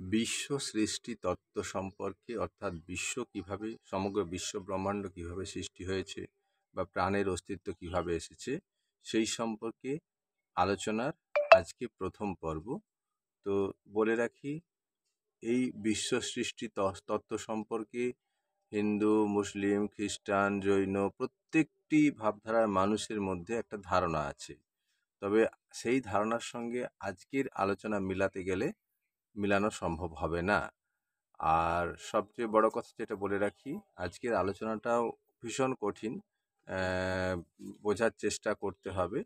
বিশ্ব সৃষ্টি তত্ত্ব সম্পর্কে, অর্থাৎ সমগ্র বিশ্ব ব্রহ্মাণ্ড কিভাবে সৃষ্টি হয়েছে বা প্রাণের অস্তিত্ব কিভাবে এসেছে সেই সম্পর্কে আলোচনার আজকে প্রথম পর্ব। তো বলে রাখি, এই বিশ্ব সৃষ্টি তত্ত্ব সম্পর্কে হিন্দু, মুসলিম, খ্রিস্টান, জৈন প্রত্যেকটি ভাবধারার মানুষের মধ্যে একটা ধারণা আছে। তবে সেই ধারণার সঙ্গে আজকের আলোচনা মিলানো সম্ভব হবে না। আর সবচেয়ে বড় কথা যেটা বলে রাখি, আজকের আলোচনাটাও ভীষণ কঠিন, বোঝার চেষ্টা করতে হবে।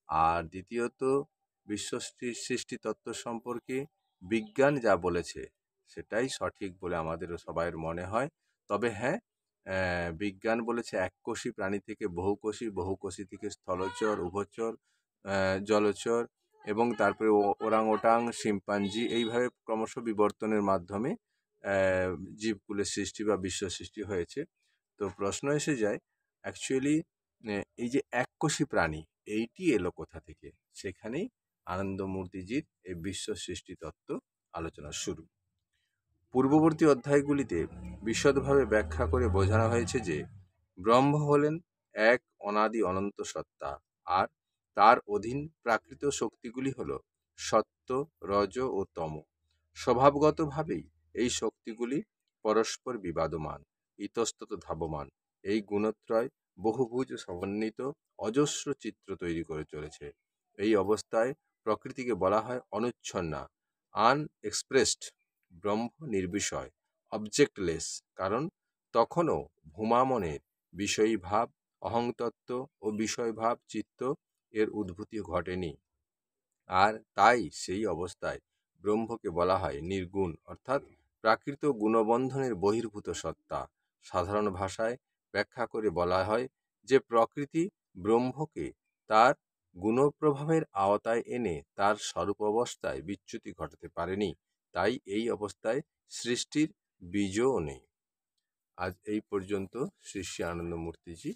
আর দ্বিতীয়ত, বিশ্ব সৃষ্টি তত্ত্ব সম্পর্কে বিজ্ঞান যা বলেছে সেটাই সঠিক বলে আমাদের সবাইয়ের মনে হয়। তবে হ্যাঁ, বিজ্ঞান বলেছে এককোষী প্রাণী থেকে বহুকোষী, বহুকোষী থেকে স্থলচর, উভচর, জলচর এবং তারপরে ওরাংওটাং, শিম্পাঞ্জি, এইভাবে ক্রমশ বিবর্তনের মাধ্যমে জীবকুলের সৃষ্টি বা বিশ্ব সৃষ্টি হয়েছে। তো প্রশ্ন এসে যায়, অ্যাকচুয়ালি এই যে এককোষী প্রাণী এইটি এলো কোথা থেকে? সেখানেই আনন্দমূর্তিজির এই বিশ্ব সৃষ্টি তত্ত্ব আলোচনা শুরু। পূর্ববর্তী অধ্যায়গুলিতে বিশদভাবে ব্যাখ্যা করে বোঝানো হয়েছে যে ব্রহ্ম হলেন এক অনাদি অনন্ত সত্তা, আর তার অধীন প্রাকৃত শক্তিগুলি হল সত্ত্ব, রজ ও তম। স্বভাবগতভাবেই এই শক্তিগুলি পরস্পর বিবাদমান, ইতস্তত ধাবমান। এই গুণত্রয় বহুভুজ সমন্বিত অজস্র চিত্র তৈরি করে চলেছে। এই অবস্থায় প্রকৃতিকে বলা হয় অনুচ্ছন্না, আনএক্সপ্রেসড। ব্রহ্ম নির্বিষয়, অবজেক্টলেস, কারণ তখনও ভূমামনের বিষয়ীভাব, অহংতত্ত্ব ও বিষয়ভাব চিত্ত এর উদ্ভূতি ঘটেনি। আর তাই সেই অবস্থায় ব্রহ্মকে বলা হয় নির্গুণ, অর্থাৎ প্রাকৃত গুণবন্ধনের বহির্ভূত সত্তা। সাধারণ ভাষায় ব্যাখ্যা করে বলা হয় যে প্রকৃতি ব্রহ্মকে তার গুণপ্রভাবের আওতায় এনে তার স্বরূপ অবস্থায় বিচ্যুতি ঘটাতে পারেনি, তাই এই অবস্থায় সৃষ্টির বীজও নেই। আজ এই পর্যন্ত। শ্রী শ্রী আনন্দমূর্তিজি।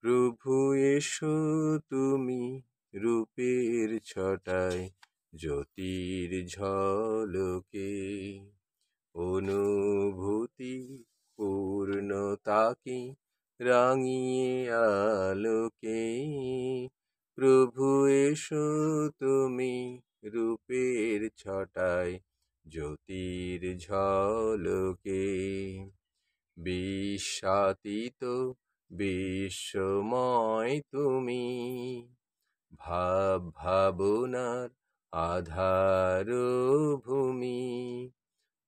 প্রভু এসো তুমি রূপের ছটায়, জ্যোতির ঝলকে অনুভূতি পূর্ণতাকে রাঙিয়ে আলোকে। প্রভু এসো তুমি রূপের ছটায়, জ্যোতির ঝলকে বিশ্বাতীত বিশ্বময় তুমি, ভাবনার আধার ভূমি।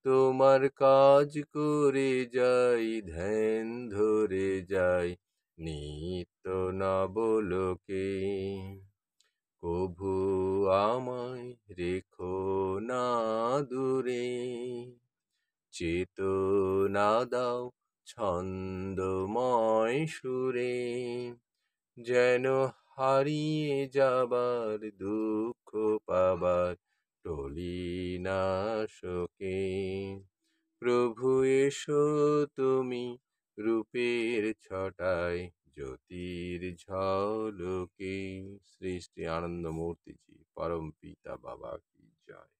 তোমার কাজ করে যাই, ধ্যান ধরে যাই নিত্য নবলোকে। কভু আমায় রেখো না দূরে, চেতনা দাও ছন্দময় সুরে। যেন হারিয়ে যাবার দুঃখ পাবার টলি না শোকে। প্রভু এসো তুমি রূপের ছটায়, জ্যোতির ঝলকে। শ্রী শ্রী আনন্দমূর্তিজি, পরম পিতা বাবা কি জয়।